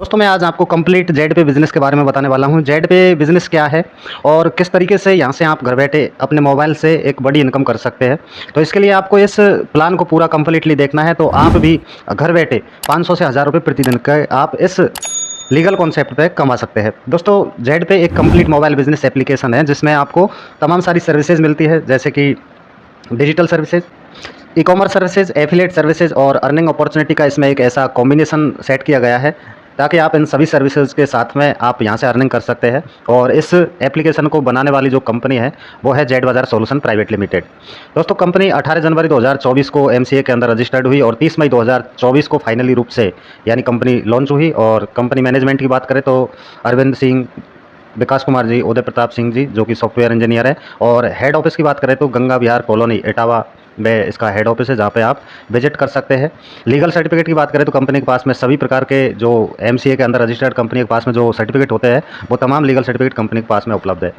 दोस्तों मैं आज आपको कंप्लीट जेड पे बिज़नेस के बारे में बताने वाला हूँ। जेड पे बिज़नेस क्या है और किस तरीके से यहाँ से आप घर बैठे अपने मोबाइल से एक बड़ी इनकम कर सकते हैं। तो इसके लिए आपको इस प्लान को पूरा कंप्लीटली देखना है, तो आप भी घर बैठे 500 से 1000 रुपये प्रतिदिन का आप इस लीगल कॉन्सेप्ट पे कमा सकते हैं। दोस्तों जेड पे एक कंप्लीट मोबाइल बिज़नेस एप्लीकेशन है जिसमें आपको तमाम सारी सर्विसेज मिलती है, जैसे कि digital services, e commerce services, affiliate services और अर्निंग अपॉर्चुनिटी का इसमें एक ऐसा कॉम्बिनेशन सेट किया गया है ताकि आप इन सभी सर्विसेज के साथ में आप यहाँ से अर्निंग कर सकते हैं। और इस एप्लीकेशन को बनाने वाली जो कंपनी है वो है जेड बाज़ार सॉल्यूशन प्राइवेट लिमिटेड। दोस्तों कंपनी 18 जनवरी 2024 को एमसीए के अंदर रजिस्टर्ड हुई और 30 मई 2024 को फाइनली रूप से यानी कंपनी लॉन्च हुई। और कंपनी मैनेजमेंट की बात करें तो अरविंद सिंह, विकास कुमार जी, उदय प्रताप सिंह जी जो कि सॉफ्टवेयर इंजीनियर है। और हेड ऑफिस की बात करें तो गंगा विहार कॉलोनी इटावा में इसका हेड ऑफिस है, जहाँ पे आप विजिट कर सकते हैं। लीगल सर्टिफिकेट की बात करें तो कंपनी के पास में सभी प्रकार के जो एमसीए के अंदर रजिस्टर्ड कंपनी के पास में जो सर्टिफिकेट होते हैं वो तमाम लीगल सर्टिफिकेट कंपनी के पास में उपलब्ध है।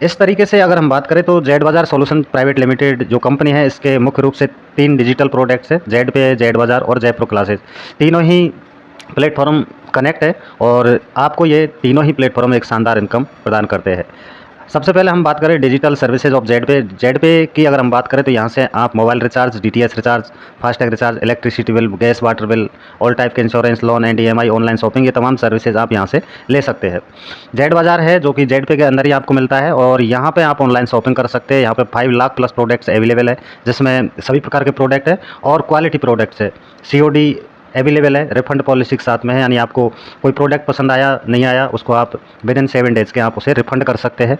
इस तरीके से अगर हम बात करें तो जेड बाज़ार सॉल्यूशन प्राइवेट लिमिटेड जो कंपनी है इसके मुख्य रूप से 3 डिजिटल प्रोडक्ट्स है, जेड पे, जेड बाज़ार और जेड प्रो क्लासेस। तीनों ही प्लेटफॉर्म कनेक्ट है और आपको ये तीनों ही प्लेटफॉर्म एक शानदार इनकम प्रदान करते हैं। सबसे पहले हम बात करें डिजिटल सर्विसेज ऑफ जेड पे की अगर हम बात करें तो यहाँ से आप mobile recharge, DTH recharge, FASTag recharge, electricity bill, gas water bill, all type के insurance, loan and EMI, online shopping, ये तमाम सर्विसेज आप यहाँ से ले सकते हैं। जेड बाज़ार है जो कि जेड पे के अंदर ही आपको मिलता है और यहाँ पे आप ऑनलाइन शॉपिंग कर सकते हैं। यहाँ पे 5 लाख प्लस प्रोडक्ट्स अवेलेबल है जिसमें सभी प्रकार के प्रोडक्ट है और क्वालिटी प्रोडक्ट्स है। सीओडी अवेलेबल है, रिफंड पॉलिसी के साथ में है, यानी आपको कोई प्रोडक्ट पसंद आया नहीं आया उसको आप विद इन 7 डेज़ के आप उसे रिफंड कर सकते हैं।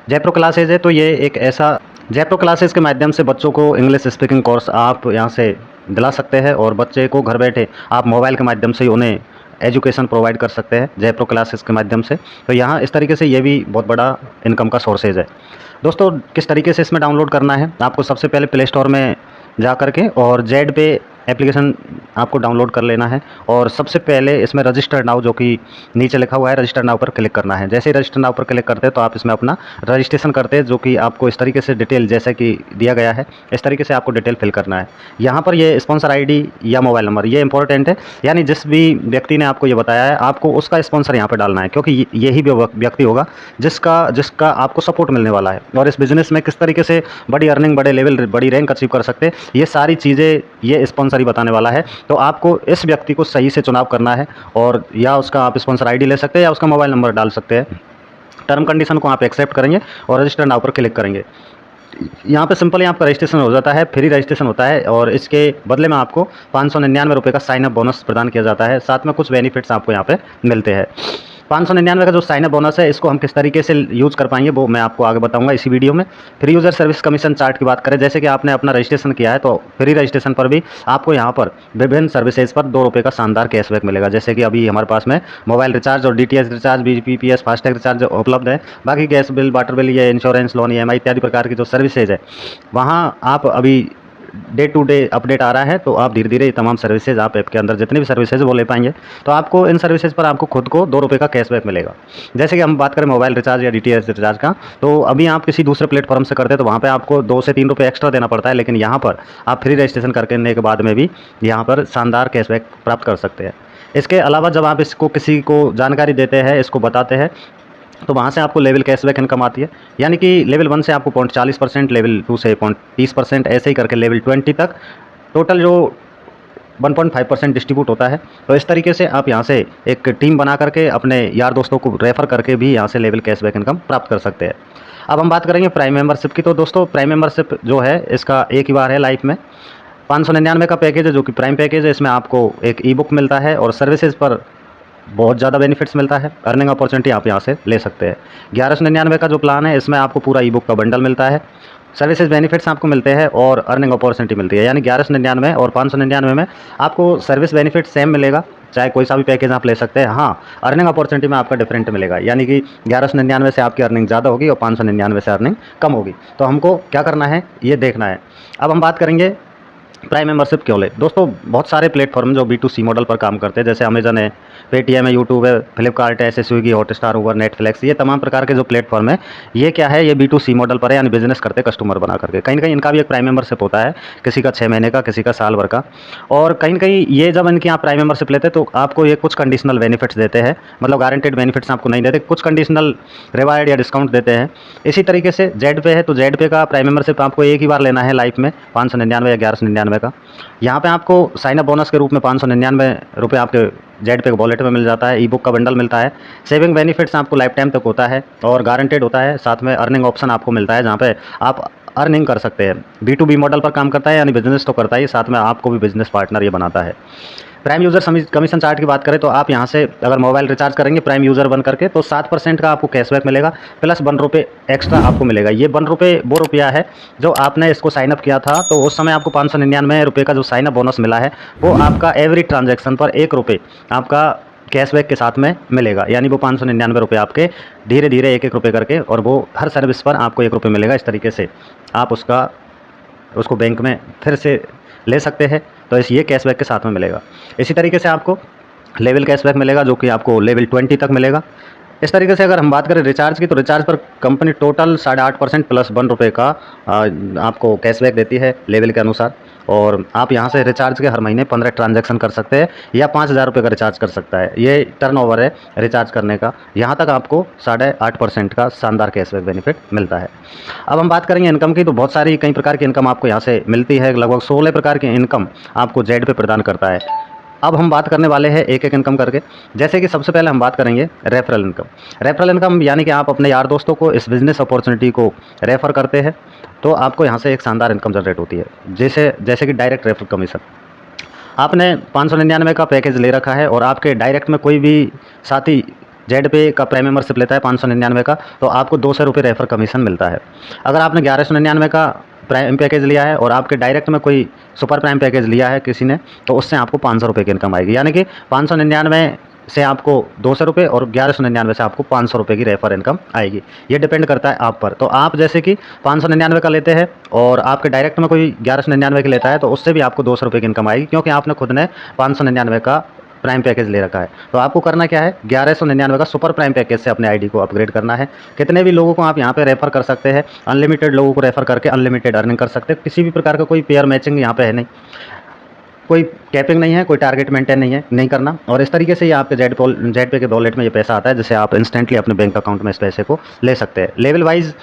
जयप्रो क्लासेज है तो ये एक ऐसा जयप्रो क्लासेज के माध्यम से बच्चों को इंग्लिश स्पीकिंग कोर्स आप यहाँ से दिला सकते हैं और बच्चे को घर बैठे आप मोबाइल के माध्यम से उन्हें एजुकेशन प्रोवाइड कर सकते हैं जयप्रो क्लासेस के माध्यम से। तो यहाँ इस तरीके से ये भी बहुत बड़ा इनकम का सोर्सेज है। दोस्तों किस तरीके से इसमें डाउनलोड करना है, आपको सबसे पहले प्ले स्टोर में जा कर के और जेड पे एप्लीकेशन आपको डाउनलोड कर लेना है और सबसे पहले इसमें रजिस्टर नाउ जो कि नीचे लिखा हुआ है रजिस्टर नाउ पर क्लिक करना है। जैसे ही रजिस्टर नाउ पर क्लिक करते हैं तो आप इसमें अपना रजिस्ट्रेशन करते हैं, जो कि आपको इस तरीके से डिटेल जैसे कि दिया गया है इस तरीके से आपको डिटेल फिल करना है। यहाँ पर ये स्पॉन्सर आईडी या मोबाइल नंबर ये इंपॉर्टेंट है, यानी जिस भी व्यक्ति ने आपको ये बताया है आपको उसका स्पॉन्सर यहाँ पर डालना है, क्योंकि यही व्यक्ति होगा जिसका जिसका आपको सपोर्ट मिलने वाला है और इस बिज़नेस में किस तरीके से बड़ी अर्निंग, बड़े लेवल, बड़ी रैंक अचीव कर सकते हैं, ये सारी चीज़ें ये स्पॉन्सर ही बताने वाला है। तो आपको इस व्यक्ति को सही से चुनाव करना है और या उसका आप स्पॉन्सर आईडी ले सकते हैं या उसका मोबाइल नंबर डाल सकते हैं। टर्म कंडीशन को आप एक्सेप्ट करेंगे और रजिस्टर नाउ पर क्लिक करेंगे। यहाँ पे सिंपली आपका रजिस्ट्रेशन हो जाता है, फ्री रजिस्ट्रेशन होता है और इसके बदले में आपको 599 रुपये का साइन अप बोनस प्रदान किया जाता है। साथ में कुछ बेनिफिट्स आपको यहाँ पे मिलते हैं। 599 का जो साइन अप बोनस है इसको हम किस तरीके से यूज़ कर पाएंगे वो मैं आपको आगे बताऊंगा इसी वीडियो में। Free user service commission chart की बात करें, जैसे कि आपने अपना रजिस्ट्रेशन किया है तो फ्री रजिस्ट्रेशन पर भी आपको यहाँ पर विभिन्न सर्विसेज पर 2 रुपये का शानदार कैशबैक मिलेगा। जैसे कि अभी हमारे पास में मोबाइल रिचार्ज और DTH recharge, BPS, FASTag recharge उपलब्ध है। बाकी गैस बिल, वाटर बिल, ये इंश्योरेंस, लोन, ईएमआई इत्यादि प्रकार की जो सर्विसेज है वहाँ आप अभी डे टू डे अपडेट आ रहा है, तो आप धीरे धीरे तमाम सर्विसेज आप ऐप के अंदर जितनी भी सर्विसेज वो ले पाएंगे। तो आपको इन सर्विसेज पर आपको खुद को 2 रुपये का कैशबैक मिलेगा। जैसे कि हम बात करें मोबाइल रिचार्ज या डीटीएच रिचार्ज का, तो अभी आप किसी दूसरे प्लेटफॉर्म से करते हैं तो वहाँ पे आपको 2 से 3 रुपये एक्स्ट्रा देना पड़ता है, लेकिन यहाँ पर आप फ्री रजिस्ट्रेशन करने के बाद में भी यहाँ पर शानदार कैशबैक प्राप्त कर सकते हैं। इसके अलावा जब आप इसको किसी को जानकारी देते हैं, इसको बताते हैं, तो वहाँ से आपको लेवल कैशबैक इनकम आती है, यानी कि लेवल 1 से आपको 0.40%, लेवल 2 से 0.30%, ऐसे ही करके लेवल 20 तक टोटल जो 1.5% डिस्ट्रीब्यूट होता है। तो इस तरीके से आप यहाँ से एक टीम बना करके अपने यार दोस्तों को रेफ़र करके भी यहाँ से लेवल कैशबैक इनकम प्राप्त कर सकते हैं। अब हम बात करेंगे प्राइम मेंबरशिप की। तो दोस्तों प्राइम मेंबरशिप जो है इसका एक ही बार है लाइफ में। 599 का पैकेज है जो कि प्राइम पैकेज है। इसमें आपको एक ई बुक मिलता है और सर्विसेज पर बहुत ज़्यादा बेनिफिट्स मिलता है। अर्निंग अपॉर्चुनिटी आप यहाँ से ले सकते हैं। 1199 का जो प्लान है इसमें आपको पूरा ई बुक का बंडल मिलता है, सर्विसेज बेनिफिट्स आपको मिलते हैं और अर्निंग अपॉर्चुनिटी मिलती है। यानी 1199 और 599 में आपको सर्विस बेनिफिट सेम मिलेगा, चाहे कोई सा भी पैकेज आप ले सकते हैं। हाँ, अर्निंग अपॉर्चुनिटी में आपका डिफरेंट मिलेगा, यानी कि 1199 से आपकी अर्निंग ज़्यादा होगी और 599 से अर्निंग कम होगी। तो हमको क्या करना है ये देखना है। अब हम बात करेंगे प्राइम मेंबरशिप क्यों ले। दोस्तों बहुत सारे प्लेटफॉर्म जो B2C मॉडल पर काम करते हैं, जैसे अमेजन है, पेटीएम है, यूट्यूब है, फ्लिपकार्ट है, ऐसे स्विगी, हॉटस्टार, उबर, नेटफ्लिक्स, ये तमाम प्रकार के जो प्लेटफॉर्म है, ये क्या है, ये B2C मॉडल पर है, यानी बिजनेस करते कस्टमर बना करके। कहीं ना कहीं इनका भी एक प्राइम मेंबरशिप होता है, किसी का 6 महीने का, किसी का साल भर का। और कहीं ना कहीं ये जब इनकी आप प्राइम मेंबरशिप लेते हैं तो आपको ये कुछ कंडीशनल बेनिफिट्स देते हैं, मतलब गारंटेड बेनिफिट्स आपको नहीं देते, कुछ कंडीशनल रिवार्ड या डिस्काउंट देते हैं। इसी तरीके से जेड पे है, तो जेड पे का प्राइम मेंबरशिप आपको एक ही बार लेना है लाइफ में, 599 या 1199 का। यहाँ पे आपको साइन अप बोनस के रूप में 599 रुपये आपके जेड पे वॉलेट में मिल जाता है, ई बुक का बंडल मिलता है, सेविंग बेनिफिट्स आपको लाइफ टाइम तक होता है और गारंटेड होता है, साथ में अर्निंग ऑप्शन आपको मिलता है जहाँ पे आप अर्निंग कर सकते हैं। B2B मॉडल पर काम करता है, यानी बिजनेस तो करता है, साथ में आपको भी बिजनेस पार्टनर ये बनाता है। प्राइम यूज़र कमीशन चार्ट की बात करें तो आप यहाँ से अगर मोबाइल रिचार्ज करेंगे प्राइम यूज़र बन करके तो 7% का आपको कैशबैक मिलेगा, प्लस ₹1 एक्स्ट्रा आपको मिलेगा। ये ₹1 वो रुपया है जो आपने इसको साइनअप किया था, तो उस समय आपको 599 रुपये का जो साइनअप बोनस मिला है वो आपका एवरी ट्रांजैक्शन पर ₹1 आपका कैशबैक के साथ में मिलेगा, यानी वो 599 रुपये आपके धीरे धीरे एक रुपये करके, और वो हर सर्विस पर आपको ₹1 मिलेगा। इस तरीके से आप उसको बैंक में फिर से ले सकते हैं, तो ये कैशबैक के साथ में मिलेगा। इसी तरीके से आपको लेवल कैशबैक मिलेगा जो कि आपको लेवल 20 तक मिलेगा। इस तरीके से अगर हम बात करें रिचार्ज की, तो रिचार्ज पर कंपनी टोटल 8.5% प्लस ₹1 का आपको कैशबैक देती है लेवल के अनुसार, और आप यहाँ से रिचार्ज के हर महीने 15 ट्रांजैक्शन कर सकते हैं या ₹5000 का रिचार्ज कर सकता है। ये टर्नओवर है रिचार्ज करने का, यहाँ तक आपको 8.5% का शानदार कैशबैक बेनिफिट मिलता है। अब हम बात करेंगे इनकम की, तो बहुत सारी कई प्रकार की इनकम आपको यहाँ से मिलती है, लगभग 16 प्रकार की इनकम आपको जेड पे प्रदान करता है। अब हम बात करने वाले हैं एक एक इनकम करके। जैसे कि सबसे पहले हम बात करेंगे रेफरल इनकम। रेफरल इनकम यानी कि आप अपने यार दोस्तों को इस बिज़नेस अपॉर्चुनिटी को रेफ़र करते हैं तो आपको यहाँ से एक शानदार इनकम जनरेट होती है। जैसे कि डायरेक्ट रेफरल कमीशन, आपने 599 का पैकेज ले रखा है और आपके डायरेक्ट में कोई भी साथी जेड पे का प्राइम मेंबरशिप लेता है 599 का, तो आपको ₹200 रेफर कमीशन मिलता है। अगर आपने 1199 का प्राइम पैकेज लिया है और आपके डायरेक्ट में कोई सुपर प्राइम पैकेज लिया है किसी ने, तो उससे आपको ₹500 की इनकम आएगी, यानी कि 599 से आपको ₹200 और 1199 से आपको ₹500 की रेफर इनकम आएगी। ये डिपेंड करता है आप पर। तो आप जैसे कि 599 का लेते हैं और आपके डायरेक्ट में कोई 1199 की लेता है, तो उससे भी आपको ₹200 की इनकम आएगी, क्योंकि आपने खुद ने 599 का प्राइम पैकेज ले रखा है। तो आपको करना क्या है, 1199 का सुपर प्राइम पैकेज से अपने आईडी को अपग्रेड करना है। कितने भी लोगों को आप यहाँ पे रेफ़र कर सकते हैं, अनलिमिटेड लोगों को रेफ़र करके अनलिमिटेड अर्निंग कर सकते हैं। किसी भी प्रकार का कोई पेयर मैचिंग यहाँ पे है नहीं, कोई कैपिंग नहीं है, कोई टारगेट मेंटेन नहीं करना। और इस तरीके से ये आपके जेड पे के वॉलेट में ये पैसा आता है, जिससे आप इंस्टेंटली अपने बैंक अकाउंट में इस पैसे को ले सकते हैं। लेवल वाइज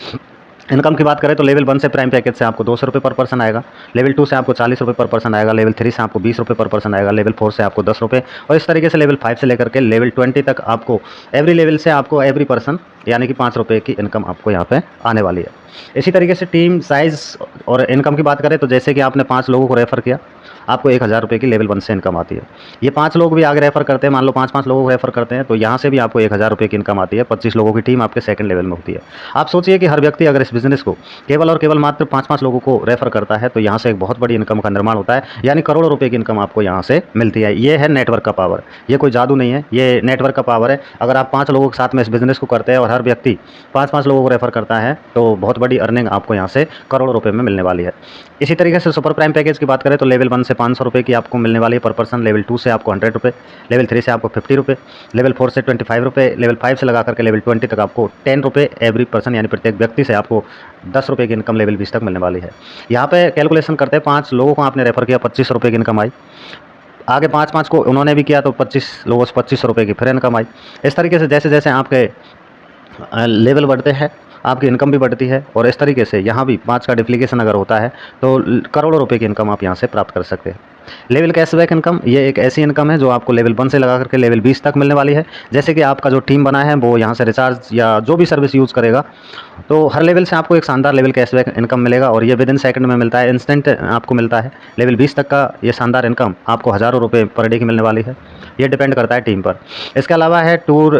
इनकम की बात करें तो लेवल 1 से प्राइम पैकेज से आपको ₹200 पर पर्सन आएगा, लेवल 2 से आपको ₹40 पर पर्सन आएगा, लेवल 3 से आपको ₹20 पर पर्सन आएगा, लेवल 4 से आपको ₹10, और इस तरीके से लेवल 5 से लेकर के लेवल 20 तक आपको एवरी लेवल से आपको एवरी पर्सन यानी कि ₹5 की इनकम आपको यहाँ पे आने वाली है। इसी तरीके से टीम साइज़ और इनकम की बात करें तो जैसे कि आपने 5 लोगों को रेफ़र किया, आपको ₹1000 की लेवल 1 से इनकम आती है। ये 5 लोग भी आगे रेफ़र करते हैं, मान लो 5-5 लोगों को रेफ़र करते हैं, तो यहाँ से भी आपको ₹1000 की इनकम आती है। 25 लोगों की टीम आपके सेकंड लेवल में होती है। आप सोचिए कि हर व्यक्ति अगर इस बिज़नेस को केवल और केवल मात्र 5-5 लोगों को रेफ़र करता है, तो यहाँ से एक बहुत बड़ी इनकम का निर्माण होता है, यानी करोड़ों रुपए की इनकम आपको यहाँ से मिलती है। ये है नेटवर्क का पावर, ये कोई जादू नहीं है, ये नेटवर्क का पावर है। अगर आप 5 लोगों के साथ में इस बिज़नेस को करते हैं और हर व्यक्ति 5-5 लोगों को रेफ़र करता है, तो बहुत बड़ी अर्निंग आपको यहाँ से करोड़ों रुपए में मिलने वाली है। इसी तरीके से सुपर प्राइम पैकेज की बात करें तो लेवल 1 से ₹500 की आपको मिलने वाली है पर पर्सन, लेवल 2 से आपको ₹100, लेवल 3 से आपको ₹50, लेवल 4 से ₹25, लेवल 5 से लगा करके लेवल 20 तक आपको ₹10 एवरी पर्सन, यानी प्रत्येक व्यक्ति से आपको ₹10 की इनकम लेवल 20 तक मिलने वाली है। यहाँ पे कैलकुलेशन करते हैं, 5 लोगों को आपने रेफ़र किया, ₹25 की इनकम आई। आगे 5-5 को उन्होंने भी किया तो 25 लोगों से ₹25 की फिर इनकम आई। इस तरीके से जैसे जैसे आपके लेवल बढ़ते हैं आपकी इनकम भी बढ़ती है, और इस तरीके से यहाँ भी 5 का डुप्लीकेशन अगर होता है तो करोड़ों रुपए की इनकम आप यहाँ से प्राप्त कर सकते हैं। लेवल कैशबैक इनकम, ये एक ऐसी इनकम है जो आपको लेवल 1 से लगा करके लेवल 20 तक मिलने वाली है। जैसे कि आपका जो टीम बना है वो यहाँ से रिचार्ज या जो भी सर्विस यूज़ करेगा, तो हर लेवल से आपको एक शानदार लेवल कैशबैक इनकम मिलेगा, और ये विदिन सेकंड में मिलता है, इंस्टेंट आपको मिलता है। लेवल 20 तक का ये शानदार इनकम आपको हज़ारों रुपये पर डे की मिलने वाली है। ये डिपेंड करता है टीम पर। इसके अलावा है टूर,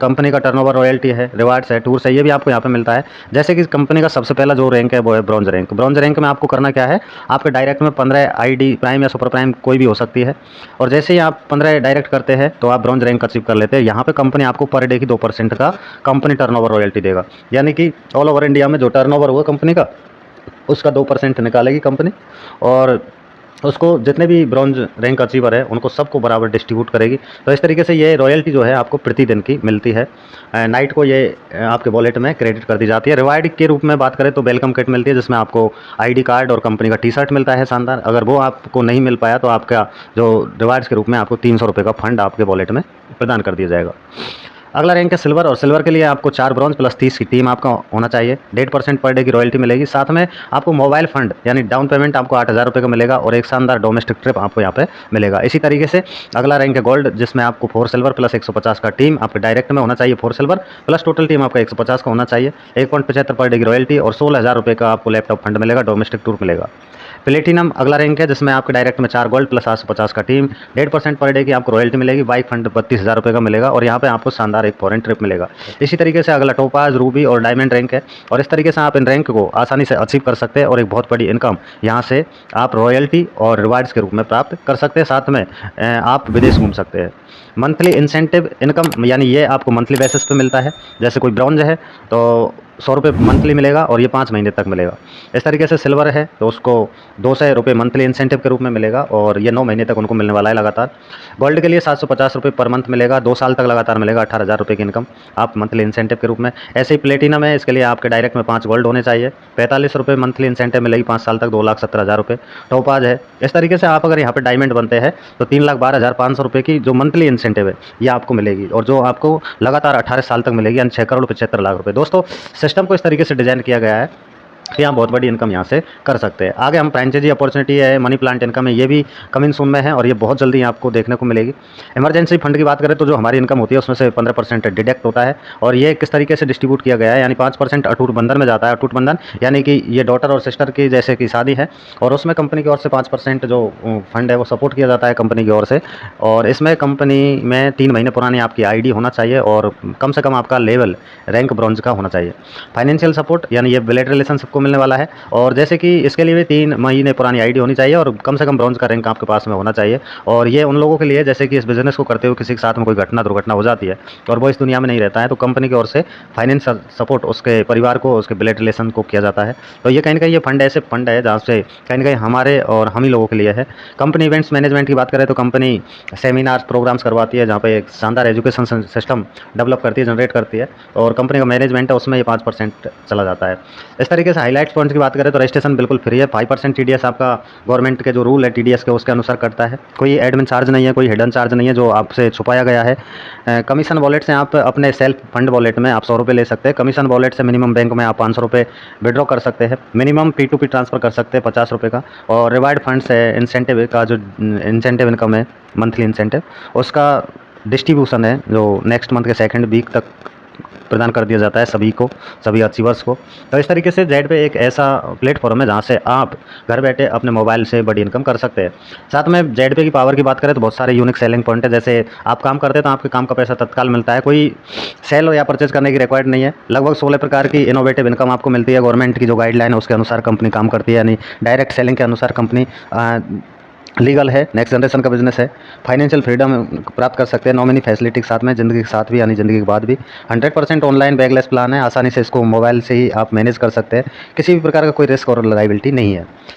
कंपनी का टर्नओवर रॉयल्टी है, रिवार्ड्स है, टूर्स है, ये भी आपको यहाँ पे मिलता है। जैसे कि कंपनी का सबसे पहला जो रैंक है वो है ब्रॉन्ज रैंक। ब्रॉन्ज रैंक में आपको करना क्या है, आपके डायरेक्ट में 15 आईडी प्राइम या सुपर प्राइम कोई भी हो सकती है, और जैसे ही आप 15 डायरेक्ट करते हैं तो आप ब्रॉन्ज रैंक अचीव कर लेते हैं। यहाँ पे कंपनी आपको पर डे की 2% का कंपनी टर्नओवर रॉयल्टी देगा, यानी कि ऑल ओवर इंडिया में जो टर्नओवर हुआ कंपनी का उसका 2% निकालेगी कंपनी, और उसको जितने भी ब्रॉन्ज रैंक अचीवर है उनको सबको बराबर डिस्ट्रीब्यूट करेगी। तो इस तरीके से ये रॉयल्टी जो है आपको प्रतिदिन की मिलती है। नाइट को ये आपके वॉलेट में क्रेडिट कर दी जाती है। रिवार्ड के रूप में बात करें तो वेलकम किट मिलती है, जिसमें आपको आईडी कार्ड और कंपनी का टी शर्ट मिलता है शानदार। अगर वो आपको नहीं मिल पाया तो आपका जो रिवार्ड्स के रूप में आपको 300 रुपये का फंड आपके वॉलेट में प्रदान कर दिया जाएगा। अगला रैंक है सिल्वर, और सिल्वर के लिए आपको 4 ब्रॉन्ज प्लस 30 की टीम आपका होना चाहिए। 1.5% पर डे की रॉयल्टी मिलेगी। साथ में आपको मोबाइल फंड यानी डाउन पेमेंट आपको 8,000 रुपये का मिलेगा, और एक शानदार डोमेस्टिक ट्रिप आपको यहाँ पे मिलेगा। इसी तरीके से अगला रैंक है गोल्ड, जिसमें आपको 4 सिल्वर प्लस 150 का टीम आपके डायरेक्ट में होना चाहिए। 4 सिल्वर प्लस टोटल टीम आपका 150 का होना चाहिए। 1.75 पर डे की रॉयल्टी और 16,000 रुपये का आपको लैपटॉप फंड मिलेगा, डोमेस्टिक टूर मिलेगा। प्लेटिनम अगला रैंक है, जिसमें आपके डायरेक्ट में 4 गोल्ड प्लस 850 का टीम, 1.5% पर डे की आपको रॉयल्टी मिलेगी। बाइक फंड 32,000 रुपये का मिलेगा, और यहाँ पे आपको शानदार एक फॉरेन ट्रिप मिलेगा। इसी तरीके से अगला टोपाज, रूबी और डायमंड रैंक है, और इस तरीके से आप इन रैंक को आसानी से अचीव कर सकते हैं, और एक बहुत बड़ी इनकम यहाँ से आप रॉयल्टी और रिवार्ड्स के रूप में प्राप्त कर सकते हैं। साथ में आप विदेश घूम सकते हैं। मंथली इंसेंटिव इनकम यानी ये आपको मंथली बेसिस पे मिलता है। जैसे कोई ब्रॉन्ज है तो 100 रुपये मंथली मिलेगा, और ये 5 महीने तक मिलेगा। इस तरीके से सिल्वर है तो उसको 200 रुपये मंथली इंसेंटिव के रूप में मिलेगा, और ये 9 महीने तक उनको मिलने वाला है लगातार। गोल्ड के लिए 750 रुपये पर मंथ मिलेगा, 2 साल तक लगातार मिलेगा 18,000 रुपये की इनकम आप मंथली इंसेंटिव के रूप में। ऐसे ही प्लेटिनम है, इसके लिए आपके डायरेक्ट में 5 गोल्ड होने चाहिए, 45 रुपये मंथली इंसेंटिव मिलेगी 5 साल तक, 2,70,000 रुपये। टोपाज है, इस तरीके से आप अगर यहाँ पर डायमंड बनते हैं तो 3,12,500 रुपये की जो मंथली इंसेंटिव है ये आपको मिलेगी, और जो आपको लगातार 18 साल तक मिलेगी, यानी 6 करोड़ 75 लाख रुपये। दोस्तों सिस्टम को इस तरीके से डिजाइन किया गया है कि आप बहुत बड़ी इनकम यहाँ से कर सकते हैं। आगे हम फ्रेंचाइजी अपॉर्चुनिटी है, मनी प्लांट इनकम है, ये भी कमिंग सून में है, और ये बहुत जल्दी आपको देखने को मिलेगी। इमरजेंसी फंड की बात करें तो जो हमारी इनकम होती है उसमें से 15% डिडक्ट होता है, और ये किस तरीके से डिस्ट्रीब्यूट किया गया है, यानी 5% अटूट बंधन में जाता है। अटूट बंधन यानी कि ये डॉटर और सिस्टर की जैसे कि शादी है, और उसमें कंपनी की ओर से 5% जो फंड है वो सपोर्ट किया जाता है कंपनी की ओर से। और इसमें कंपनी में 3 महीने पुरानी आपकी आईडी होना चाहिए, और कम से कम आपका लेवल रैंक ब्रॉन्ज का होना चाहिए। फाइनेंशियल सपोर्ट यानी ये ब्लड रिलेशन सबको मिलने वाला है, और जैसे कि इसके लिए भी 3 महीने पुरानी आईडी होनी चाहिए, और कम से कम ब्रॉन्ज का रैंक आपके पास में होना चाहिए। और ये उन लोगों के लिए जैसे कि इस बिज़नेस को करते हुए किसी के साथ में कोई घटना दुर्घटना हो जाती है और वो इस दुनिया में नहीं रहता है, तो कंपनी की ओर से फाइनेंशियल सपोर्ट उसके परिवार को, उसके ब्लड रिलेशन को किया जाता है। तो ये कहीं ना कहीं ये फंड ऐसे फंड है जहाँ से कहीं ना कहीं हमारे और हम ही लोगों के लिए है। कंपनी इवेंट्स मैनेजमेंट की बात करें तो कंपनी सेमिनार्स प्रोग्राम्स करवाती है, जहाँ पे एक शानदार एजुकेशन सिस्टम डेवलप करती है, जनरेट करती है, और कंपनी का मैनेजमेंट है उसमें ये 5% चला जाता है। इस तरीके से हाईलाइट्स पॉइंट्स की बात करें तो रजिस्ट्रेशन बिल्कुल फ्री है। 5% टीडीएस आपका गवर्नमेंट के जो रूल है टीडीएस के उसके अनुसार कटता है। कोई एडमिन चार्ज नहीं है, कोई हिडन चार्ज नहीं है जो आपसे छुपाया गया है। कमीशन वॉलेट से आप अपने सेल्फ फंड वॉलेट में आप 100 रुपये ले सकते हैं। कमीशन वॉलेट से मिनिमम बैंक में आप 500 रुपये विड्रॉ कर सकते हैं। मिनिमम P2P ट्रांसफर कर सकते हैं 50 रुपये का। और रिवार्ड फंड से इंसेंटिव का जो इंसेंटिव इनकम है मंथली इंसेंटिव, उसका डिस्ट्रीब्यूशन है जो नेक्स्ट मंथ के सेकंड वीक तक प्रदान कर दिया जाता है सभी को, सभी अचीवर्स को। तो इस तरीके से जेड पे एक ऐसा प्लेटफॉर्म है जहाँ से आप घर बैठे अपने मोबाइल से बड़ी इनकम कर सकते हैं। साथ में जेड पे की पावर की बात करें तो बहुत सारे यूनिक सेलिंग पॉइंट है। जैसे आप काम करते हैं तो आपके काम का पैसा तत्काल मिलता है, कोई सेल या परचेज करने की रिक्वायर्ड नहीं है। लगभग 16 प्रकार की इनोवेटिव इनकम आपको मिलती है। गवर्नमेंट की जो गाइडलाइन है उसके अनुसार कंपनी काम करती है, यानी डायरेक्ट सेलिंग के अनुसार कंपनी लीगल है, नेक्स्ट जनरेशन का बिजनेस है। फाइनेंशियल फ्रीडम प्राप्त कर सकते हैं नॉमिनी फैसिलिटी के साथ में, ज़िंदगी के साथ भी यानी ज़िंदगी के बाद भी। 100% ऑनलाइन बैगलेस प्लान है, आसानी से इसको मोबाइल से ही आप मैनेज कर सकते हैं। किसी भी प्रकार का कोई रिस्क और लायबिलिटी नहीं है।